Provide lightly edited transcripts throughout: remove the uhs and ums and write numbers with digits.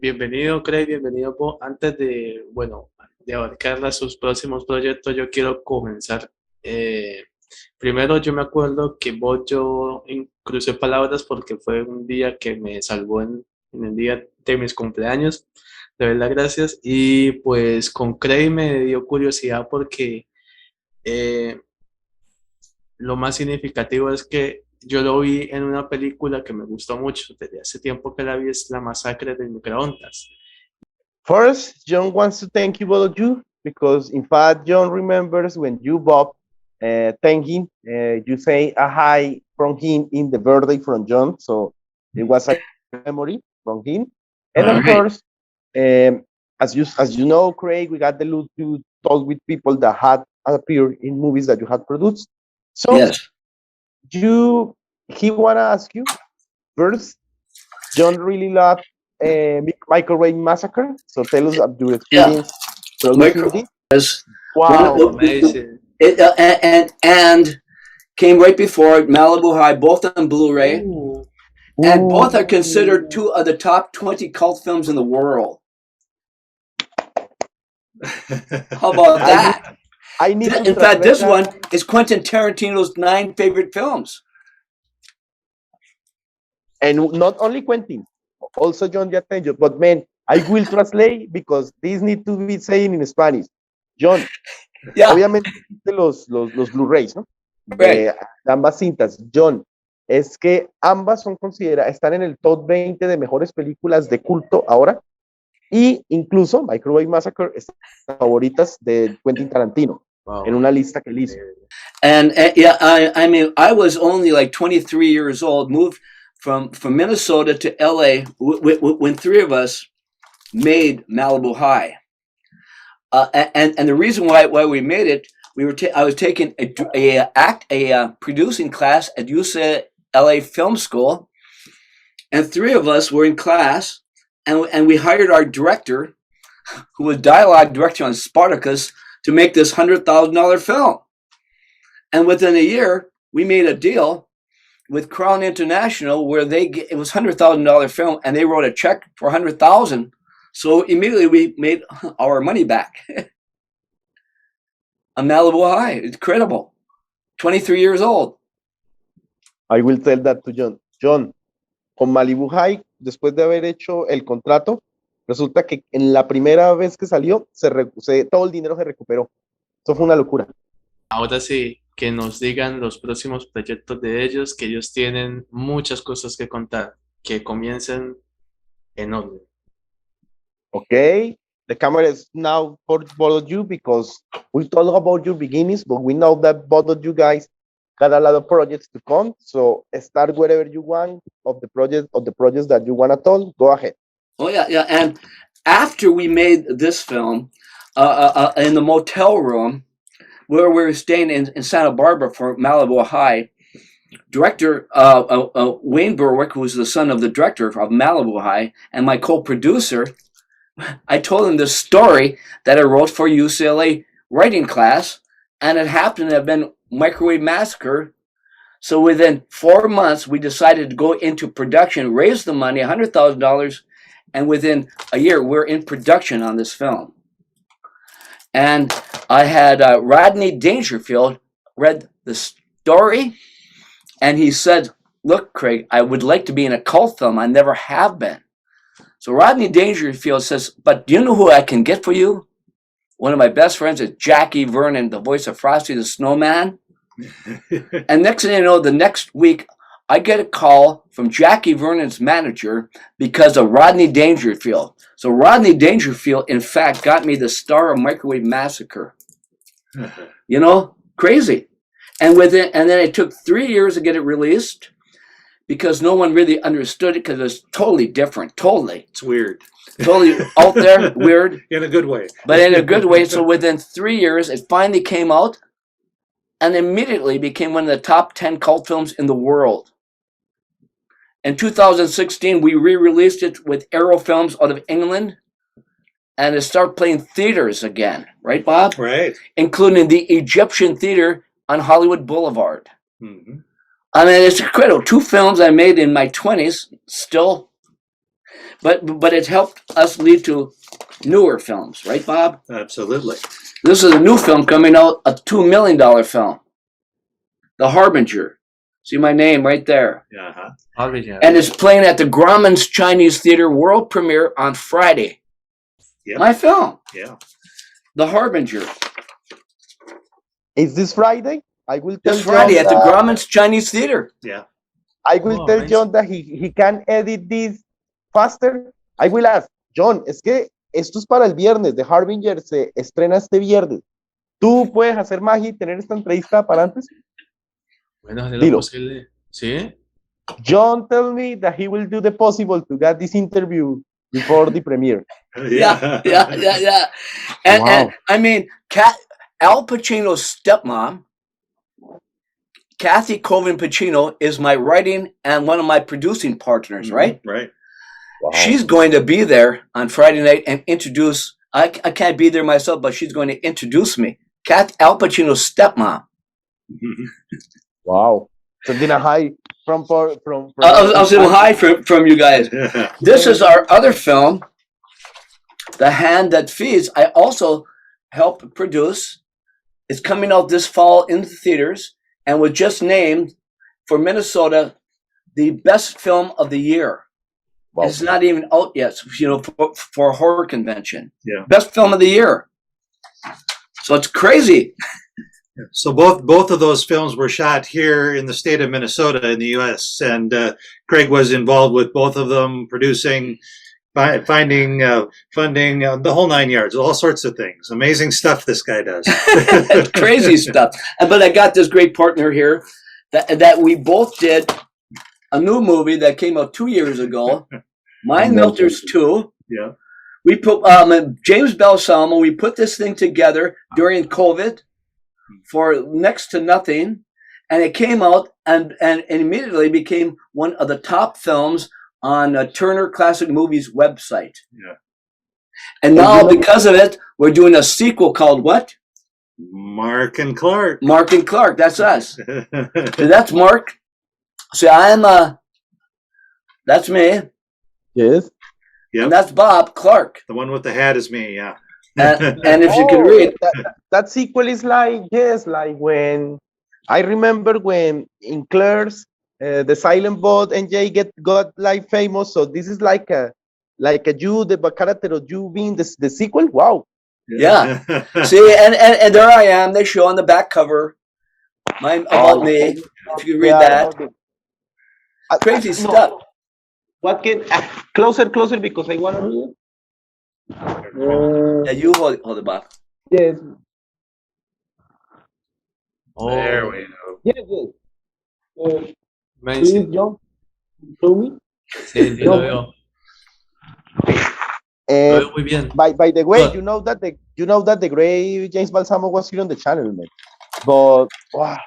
Bienvenido, Craig, bienvenido, Bo. Antes de, bueno, de abarcar a sus próximos proyectos, yo quiero comenzar. Primero, yo me acuerdo que Bo, yo crucé palabras porque fue un día que me salvó en el día de mis cumpleaños. Le doy las gracias. Y pues con Craig me dio curiosidad porque eh, lo más significativo es que yo lo vi en una película que me gustó mucho. Desde hace tiempo que la vi, es La Masacre del Microondas. First, Jhon wants to thank you, both of you, because in fact, Jhon remembers when you, Bob, thank him, you say a hi from him in the birthday from Jhon, so it was a memory from him. And of course, as you know, Craig, we got the loot to talk with people that had appeared in movies that you had produced. So yes, he wanna ask you first. Jhon really loved Microwave Massacre. So tell us of your experience. Yes. Wow, amazing. And came right before it, Malibu High, both on Blu-ray. Ooh. And both are considered 2 of the top 20 cult films in the world. How about that? I need to in fact, this one is Quentin Tarantino's 9 favorite films. And not only Quentin, also Jhon Jatenjor. But man, I will translate because these need to be saying in Spanish. Jhon, obviamente los Blu-rays, ¿no? Right. De ambas cintas. Jhon, es que ambas están en el top 20 de mejores películas de culto ahora. Y incluso Microwave Massacre están favoritas de Quentin Tarantino. Wow. En una lista que él hizo. And yeah, I mean, I was only like 23 years old, moved from Minnesota to LA when 3 of us made Malibu High. And the reason why we made it, I was taking a producing class at UCLA Film School, and 3 of us were in class, and we hired our director, who was dialogue director on Spartacus, to make this $100,000 film. And within a year, we made a deal with Crown International where it was $100,000 film, and they wrote a check for $100,000. So immediately we made our money back. On Malibu High, it's incredible. 23 years old. I will tell that to Jhon. Jhon, con Malibu High, después de haber hecho el contrato, resulta que en la primera vez que salió, todo el dinero se recuperó. Eso fue una locura. Ahora sí, que nos digan los próximos proyectos de ellos, que ellos tienen muchas cosas que contar, que comiencen en orden. Okay, the camera is now for both of you because we talk about your beginnings, but we know that both of you guys got a lot of projects to come. So start wherever you want of the projects that you want to tell. Go ahead. Oh yeah. And after we made this film, in the motel room where we were staying in Santa Barbara for Malibu High, director Wayne Berwick, who was the son of the director of Malibu High, and my co-producer, I told him the story that I wrote for UCLA writing class, and it happened to have been Microwave Massacre. So within 4 months, we decided to go into production, raise the money, $100,000, and within a year, we're in production on this film. And I had Rodney Dangerfield read the story, and he said, "Look, Craig, I would like to be in a cult film. I never have been." So Rodney Dangerfield says, "But do you know who I can get for you? One of my best friends is Jackie Vernon, the voice of Frosty the Snowman." And next thing you know, the next week, I get a call from Jackie Vernon's manager because of Rodney Dangerfield. So Rodney Dangerfield, in fact, got me the star of Microwave Massacre. You know, crazy. And then it took 3 years to get it released because no one really understood it because it was totally different. Totally. It's weird. Totally out there, weird. In a good way. But in a good way. So within 3 years, it finally came out and immediately became one of the top 10 cult films in the world. In 2016, we re-released it with Arrow Films out of England. and it started playing theaters again, right, Bob? Right. Including the Egyptian Theater on Hollywood Boulevard. Mm-hmm. I mean, it's incredible. 2 films I made in my 20s, still, but it helped us lead to newer films, right, Bob? Absolutely. This is a new film coming out, a $2 million film, The Harbinger. See my name right there. Uh-huh. And it's playing at the Grauman's Chinese Theater world premiere on Friday. Yep. My film, Yeah. The Harbinger. Is this Friday? I will tell This Friday John at the that- Grauman's Chinese Theater. Yeah. I will Oh, tell nice. John that he can edit this faster. I will ask, John, es que esto es para el viernes. The Harbinger se estrena este viernes. ¿Tú puedes hacer magia y tener esta entrevista para antes? Bueno, hacer lo Dilo. posible. ¿Sí? John tell me that he will do the possible to get this interview before the premiere. Yeah. And, Wow. and I mean, Al Pacino's stepmom, Kathy Coven Pacino, is my writing and one of my producing partners, right? Right. Wow. She's going to be there on Friday night and introduce. I can't be there myself, but she's going to introduce me. Al Pacino's stepmom. Wow. Sending a hi from I'll say hi from you guys. This is our other film, The Hand That Feeds. I also helped produce. It's coming out this fall in the theaters and was just named for Minnesota the best film of the year. Wow. It's not even out yet, for a horror convention. Yeah. Best film of the year. So it's crazy. So both of those films were shot here in the state of Minnesota in the U.S. and Craig was involved with both of them, producing, finding funding, the whole 9 yards, all sorts of things. Amazing stuff this guy does. Crazy stuff. But I got this great partner here that we both did a new movie that came out 2 years ago, Mind Melters 2. Yeah. We put James Balsamo. We put this thing together during COVID for next to nothing, and it came out and immediately became one of the top films on Turner Classic Movies website. Yeah. And now, because of it, we're doing a sequel called what? Mark and Clark. Mark and Clark. That's us. So that's Mark. See, that's me. Yes. Yep. And that's Bob Clark. The one with the hat is me, yeah. And if you can read, that sequel is like, yes, like when I remember when in Claire's the silent bot and Jay got like famous. So this is like a you, the character of you being the sequel. Wow. yeah. See, and there I am. They show on the back cover about me. If you can read that. Crazy no. stuff. What can closer because I want to read it. Yeah, you hold it, Bob. Yes. Oh, There we go. Yes. Please, amazing. John, show me. Sí, sí, lo veo. Lo veo muy bien. By the way, What? you know that the great James Balsamo was here on the channel, man. But wow,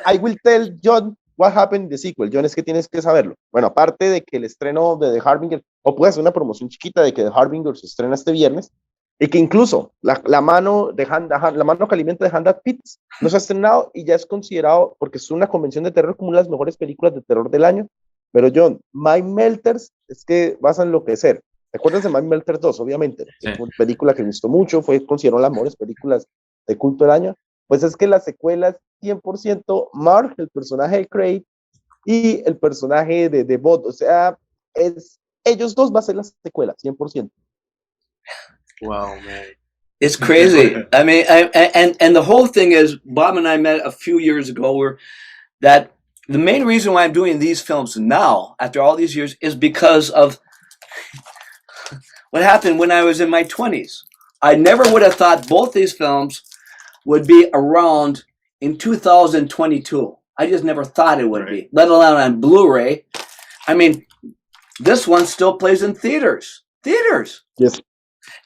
I will tell John what happened in the sequel. John, es que tienes que saberlo. Bueno, aparte de que el estreno de The Harbinger, o puede ser una promoción chiquita de que The Harbinger se estrena este viernes, y que incluso la mano la mano que alimenta de Hand That Feeds no se ha estrenado y ya es considerado, porque es una convención de terror, como una de las mejores películas de terror del año. Pero John, Mind Melters es que vas a enloquecer. ¿Te acuerdas de Mind Melters 2? Obviamente. Sí. Es una película que me gustó mucho, fue considerada las mejores películas de culto del año. Pues es que la secuela es 100% Mark, el personaje de Craig, y el personaje de Bot. O sea, ellos dos va a ser la secuela, 100%. Wow, man. It's crazy. I mean, and the whole thing is, Bob and I met a few years ago that the main reason why I'm doing these films now, after all these years, is because of what happened when I was in my 20s. I never would have thought both these films would be around in 2022. I just never thought it would be, let alone on Blu-ray. I mean, this one still plays in theaters. Yes.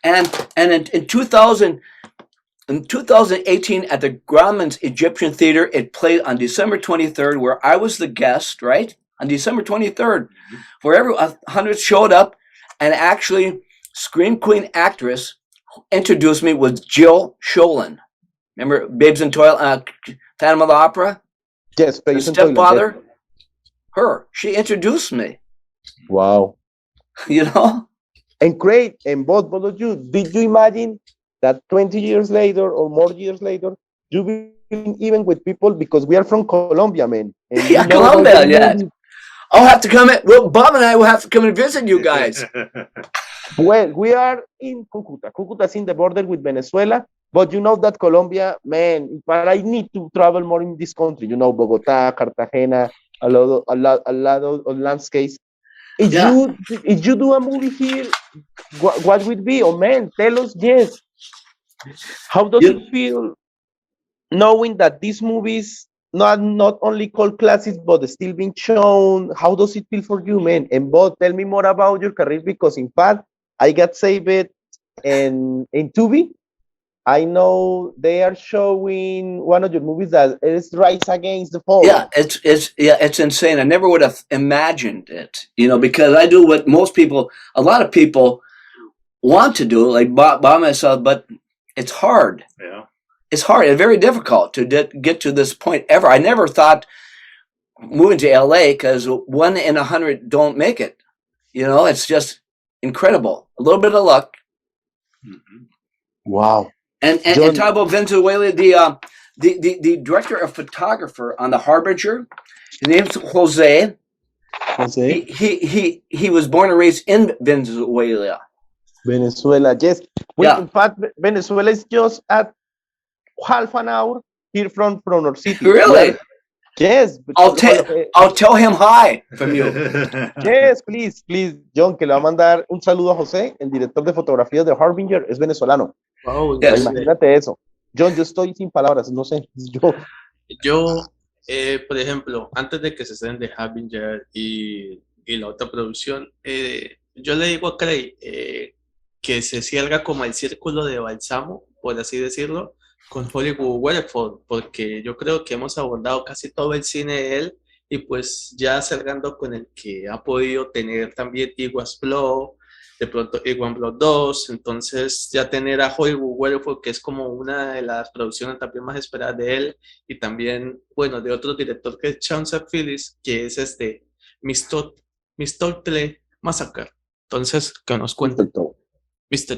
And in 2018 at the Grauman's Egyptian Theater, it played on December 23rd, where I was the guest, right? On December 23rd, where hundreds showed up, and actually screen queen actress who introduced me was Jill Sholin. Remember Babes in Toyland, Phantom of the Opera? Yes, The Babes in Toyland, stepfather? yes. Her. She introduced me. Wow. You know? And great, and both of you, did you imagine that 20 years later or more years later, you've been even with people, because we are from Colombia, man. And Yeah, we know about Colombia, the yeah. movie. I'll have to come in. Well, Bob and I will have to come and visit you guys. Well, we are in Cucuta. Cucuta is in the border with Venezuela, but you know that Colombia, man, but I need to travel more in this country. You know, Bogota, Cartagena, a lot of landscapes. Yeah. If you do a movie here, what would be? Oh man, tell us. Yes. How does You, it feel knowing that these movies not only called classics but still being shown? How does it feel for you, man? And both, tell me more about your career, because in fact I got saved in Tubi. I know they are showing one of your movies that is Rise Against the Fallen. it's insane. I never would have imagined it, you know, because I do what a lot of people want to do, like by myself, but it's hard. Yeah. It's hard. It's very difficult to get to this point ever. I never thought moving to LA, because 1 in 100 don't make it. You know, it's just incredible. A little bit of luck. Mm-hmm. Wow. And Jhon, talk about Venezuela, the director of photographer on the Harbinger, his name's Jose. Jose, He was born and raised in Venezuela. Venezuela. Yes. Yeah. In fact, Venezuela is just at half an hour here from our city. Really? Yes. I'll tell him hi from you. Yes, please, Jhon, que le va a mandar un saludo a José, el director de fotografía de Harbinger, es venezolano. Wow, Yes. Imagínate eso. Jhon, yo estoy sin palabras, no sé. Yo, por ejemplo, antes de que se estrenen de Harbinger y la otra producción, yo le digo a Craig que se cierra como el círculo de Balsamo, por así decirlo, con Hollywood Werewolf, porque yo creo que hemos abordado casi todo el cine de él, y pues ya cerrando con el que ha podido tener también Iguas Blood, de pronto Iguan Blood 2, entonces ya tener a Hollywood Werewolf, que es como una de las producciones también más esperadas de él, y también, bueno, de otro director que es Jhon, que es Mistletoe Massacre. Entonces, que nos cuenten.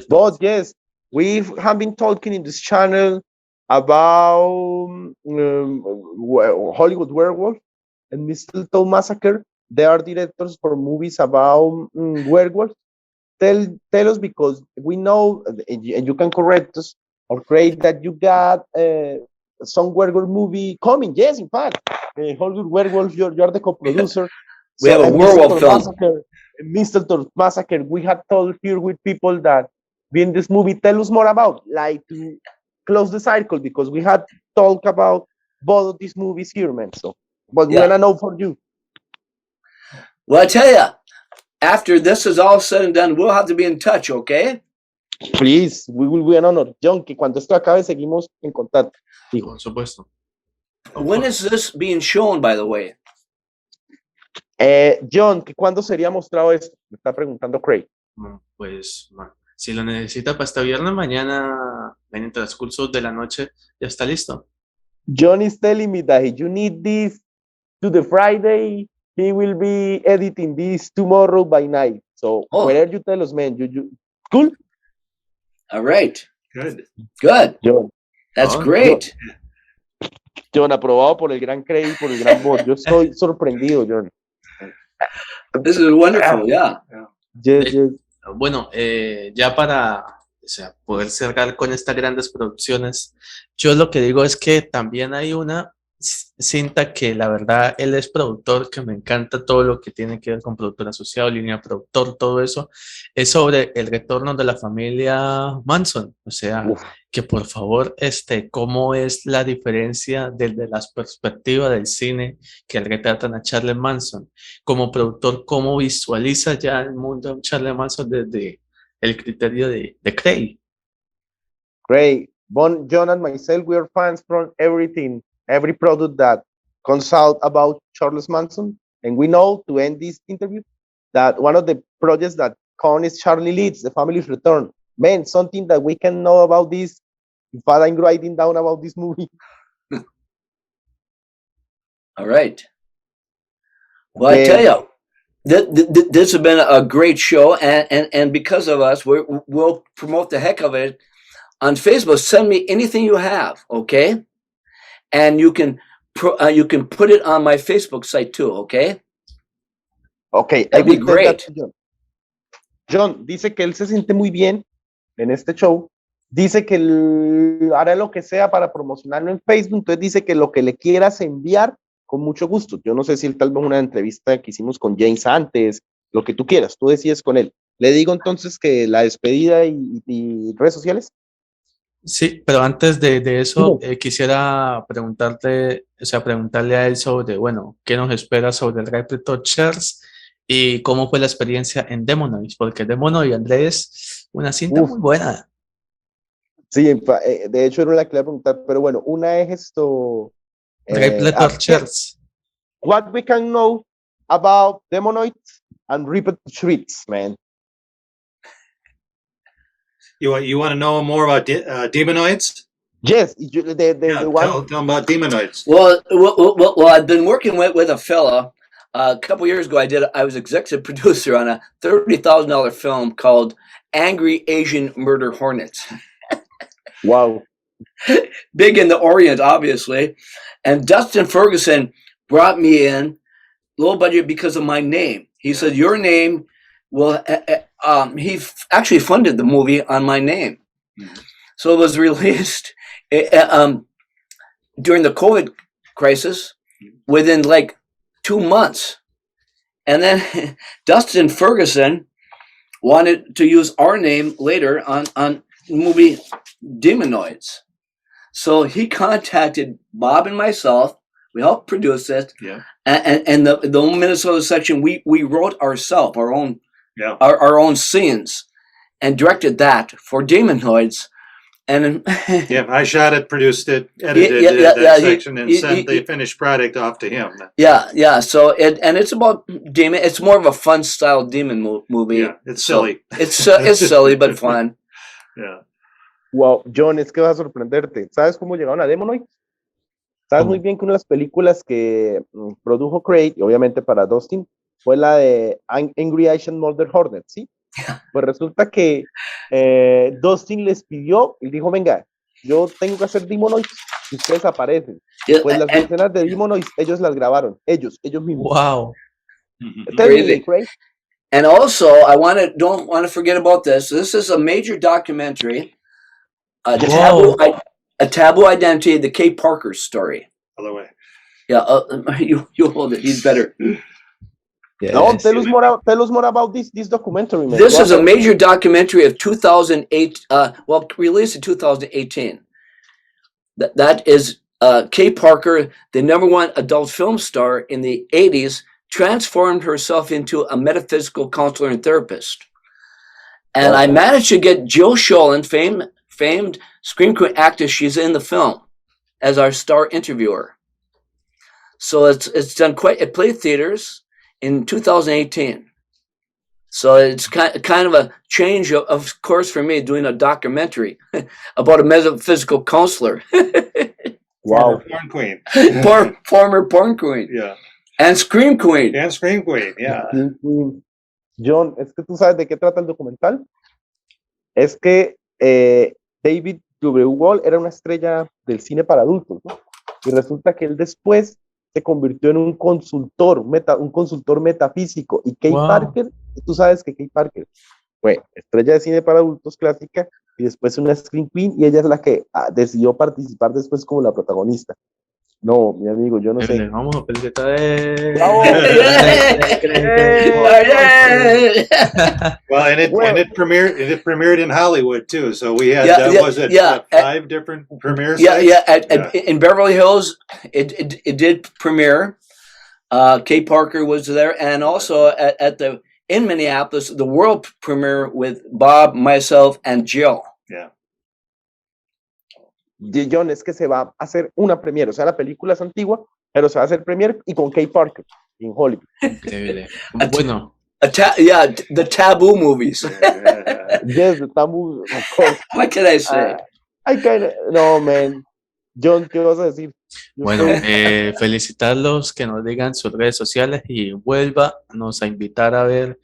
But yes, we have been talking in this channel about Hollywood Werewolf and Mistletoe Massacre. They are directors for movies about werewolves. Tell us, because we know, and you can correct us or create that you got some werewolf movie coming. Yes, in fact, Hollywood Werewolf, you're the co-producer. We have a werewolf film. Mistletoe Massacre, we have told here with people that be in this movie. Tell us more about, like, to close the cycle, because we had talked about both of these movies here, man. So, but we wanna know for you. Well, I tell you, after this is all said and done, we'll have to be in touch, okay? Please, we will be an honor. Jhon, que cuando esto acabe seguimos en contacto. Por supuesto. When is this being shown, by the way? Jhon, que cuándo sería mostrado esto? Me está preguntando Craig. Pues, bueno, si lo necesita para este viernes, mañana, en el transcurso de la noche, ya está listo. Jhon is telling me that if you need this to the Friday, he will be editing this tomorrow by night. So, whatever you tell us, man, you cool? All right. Good. Jhon. That's great. Jhon, aprobado por el gran Craig y por el gran Bob. Yo estoy sorprendido, Jhon. This is wonderful, yeah. Yes. Bueno, ya para poder cerrar con estas grandes producciones, yo lo que digo es que también hay una cinta que la verdad él es productor, que me encanta todo lo que tiene que ver con productor asociado, línea productor, todo eso, es sobre el retorno de la familia Manson. O sea, que por favor, cómo es la diferencia desde las perspectivas del cine que retratan a Charles Manson. Como productor, cómo visualiza ya el mundo de Charles Manson desde el criterio de Craig. Great. Jhon and myself, we are fans from everything, every product that comes out about Charles Manson. And we know, to end this interview, that one of the projects that Con is Charlie Leeds, The Family's Return. Man, something that we can know about this. In fact, I'm writing down about this movie. All right. Well, I tell you, this has been a great show, and because of us, we'll promote the heck of it on Facebook. Send me anything you have, okay? And you can put it on my Facebook site too, okay? Okay, that'd be great. Jhon dice que él se siente muy bien en este show. Dice que hará lo que sea para promocionarlo en Facebook. Entonces dice que lo que le quieras enviar, con mucho gusto. Yo no sé si él tal vez una entrevista que hicimos con James antes, lo que tú quieras, tú decides con él. Le digo entonces que la despedida y redes sociales. Sí, pero antes de eso, quisiera preguntarle a él sobre, bueno, qué nos espera sobre el Replicators y cómo fue la experiencia en Demonoids, porque Demonoids, Andrés, una cinta muy buena. Sí, de hecho era la que le iba a preguntar, pero bueno, una es esto. Replicators. What we can know about Demonoids and Replicators, man. You want to know more about demonoids? Yes, the one. Tell them about demonoids. Well, I've been working with a fella. A couple years ago, I was executive producer on a $30,000 film called Angry Asian Murder Hornets. Wow. Big in the Orient, obviously. And Dustin Ferguson brought me in low budget because of my name. He said, your name will, he actually funded the movie on my name. Mm-hmm. So it was released during the COVID crisis within like 2 months. And then Dustin Ferguson wanted to use our name later on the movie Demonoids. So he contacted Bob and myself. We helped produce it. Yeah. And the Minnesota section, we wrote ourselves, our own scenes, and directed that for Demonoids. And yeah, I shot it, produced it, edited that section, and sent the finished product off to him. Yeah. So it's about demon. It's more of a fun style demon movie. Yeah, it's silly. So it's silly but fun. Yeah. Wow, Jhon, es que vas a sorprenderte. ¿Sabes cómo llegaron a Demonoid? Sabes muy bien que una de las películas que produjo CRIAG, y obviamente para Dustin, fue la de Angry Asian Murder Hornet, ¿sí? Pues resulta que Dustin les pidió y dijo, venga, yo tengo que hacer Demonoids y ustedes aparecen. Pues las escenas de Demonoids ellos las grabaron, ellos mismos. Wow. And also, don't want to forget about this. This is a major documentary, a taboo identity, the Kay Parker story. Other way. Yeah, you hold it. He's better. Yeah, no, tell us more about this documentary, man. This is a major documentary of 2008. Released in 2018. That is Kay Parker, the #1 adult film star in the 80s, transformed herself into a metaphysical counselor and therapist. And I managed to get Jill Schoelen, famed Scream Queen actress, she's in the film as our star interviewer. So it's done it played theaters in 2018. So it's kind of a change of course for me doing a documentary about a metaphysical counselor. Wow. Porn queen. Former porn queen. Yeah. And Scream Queen. And Scream Queen, yeah. Jhon, es que tú sabes de qué trata el documental. Es que David W. Wall era una estrella del cine para adultos, ¿no? Y resulta que él después se convirtió en un consultor metafísico. Y Kay Parker, tú sabes que Kay Parker fue estrella de cine para adultos clásica y después una Scream Queen, y ella es la que decidió participar después como la protagonista. No, mi amigo, yo no sé. Vamos a felicitar. Well, and it premiered in Hollywood too. So we had five different premiere sites? In Beverly Hills, it did premiere. Kay Parker was there, and also in Minneapolis, the world premiere with Bob, myself, and Jill. Yeah. Jhon, es que se va a hacer una premiere, o sea, la película es antigua, pero se va a hacer premiere y con Kay Parker en Hollywood. Bueno, The Taboo movies. Yes, the Taboo, of course. What can I say? I kind of, no, man. John, ¿qué vas a decir? Bueno, felicitarlos, que nos digan sus redes sociales y vuélvanos a invitar a ver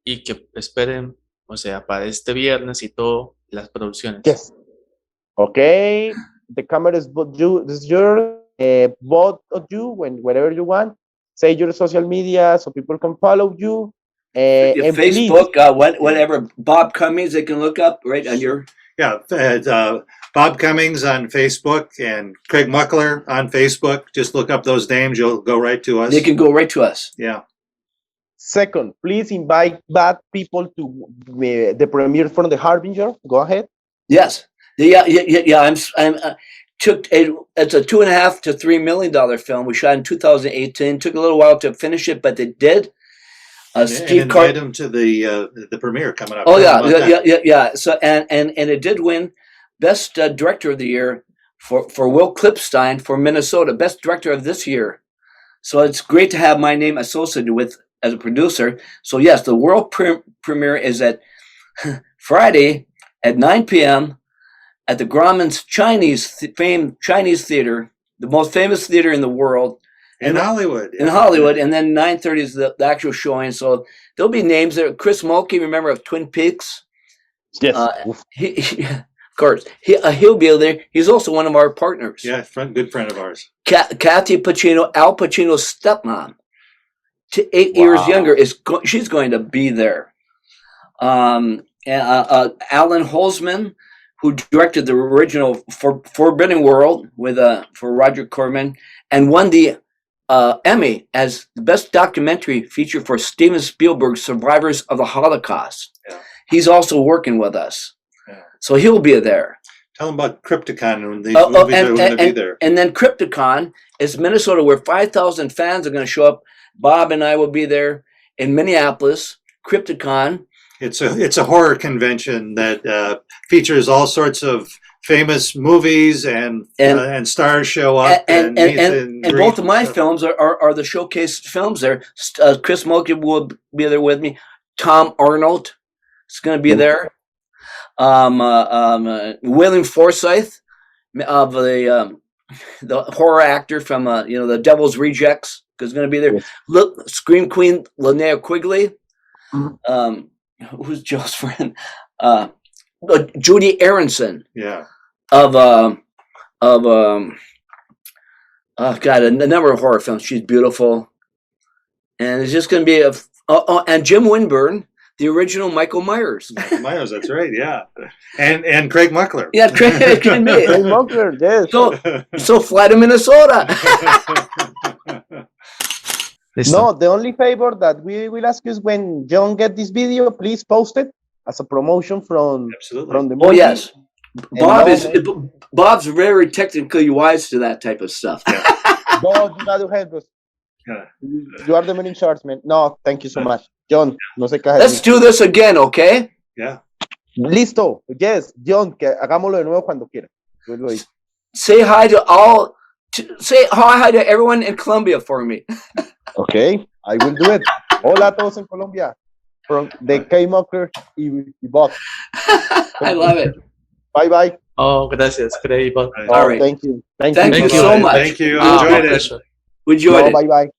y que esperen, o sea, para este viernes y todo, las producciones. Yes. Okay, the camera is yours. Both of you, whenever you want, say your social media so people can follow you. And Facebook, whatever. Bob Cummings, they can look up right on your. Yeah, Bob Cummings on Facebook and Craig Muckler on Facebook. Just look up those names; you'll go right to us. They can go right to us. Yeah. Second, please invite bad people to the premiere from the Harbinger. Go ahead. Yes. Yeah. It's a $2.5 to $3 million film. We shot in 2018. Took a little while to finish it, but they did. Steve invite him to the premiere coming up. Oh yeah. So and it did win Best Director of the Year for Will Klipstein for Minnesota, Best Director of this year. So it's great to have my name associated with as a producer. So yes, the world premiere is at Friday at 9 p.m. at the Grauman's famed Chinese theater, the most famous theater in the world. In Hollywood. In Hollywood. And then 9:30 is the actual showing. So there'll be names there. Chris Mulkey, remember, of Twin Peaks? Yes. Of course. He'll be there. He's also one of our partners. Yeah, good friend of ours. Kathy Pacino, Al Pacino's stepmom, 8 years younger, she's going to be there. Alan Holzman, who directed the original Forbidden World for Roger Corman, and won the Emmy as the best documentary feature for Steven Spielberg's Survivors of the Holocaust. Yeah. He's also working with us. Yeah. So he'll be there. Tell them about Crypticon when these movies are going to be there. And then Crypticon is Minnesota, where 5,000 fans are going to show up. Bob and I will be there in Minneapolis. Crypticon. It's a horror convention that features all sorts of famous movies and stars show up. And both of my films are the showcase films there. Chris Mulkey will be there with me. Tom Arnold is going to be there. William Forsythe, of the horror actor from The Devil's Rejects, is going to be there. Look, Scream Queen Linnea Quigley. Who's Joe's friend? Judy Aronson. Yeah. Of a number of horror films. She's beautiful, and it's just going to be and Jim Winburn, the original Michael Myers. Michael Myers, that's right. Yeah, and Craig Muckler. Yeah, Craig Muckler. Yes. So fly to Minnesota. No, the only favor that we will ask you is when Jhon get this video, please post it as a promotion from the movie. Oh yes, Bob's very technically wise to that type of stuff. Yeah. Bob, you gotta help us. Yeah. You are the man in charge, man. No, thank you so much, Jhon. No se caje. Let's do this again, okay? Yeah. Listo. Yes, Jhon, que hagámoslo de nuevo cuando quiera. Say hi to all. Say hi to everyone in Colombia for me. Okay, I will do it. Hola a todos en Colombia. From the K-Mucker y Bob. I love it. Bye. Oh, gracias, Craig. All right. Thank you. Thank you so much. Thank you. Enjoyed it. We enjoyed it. Bye.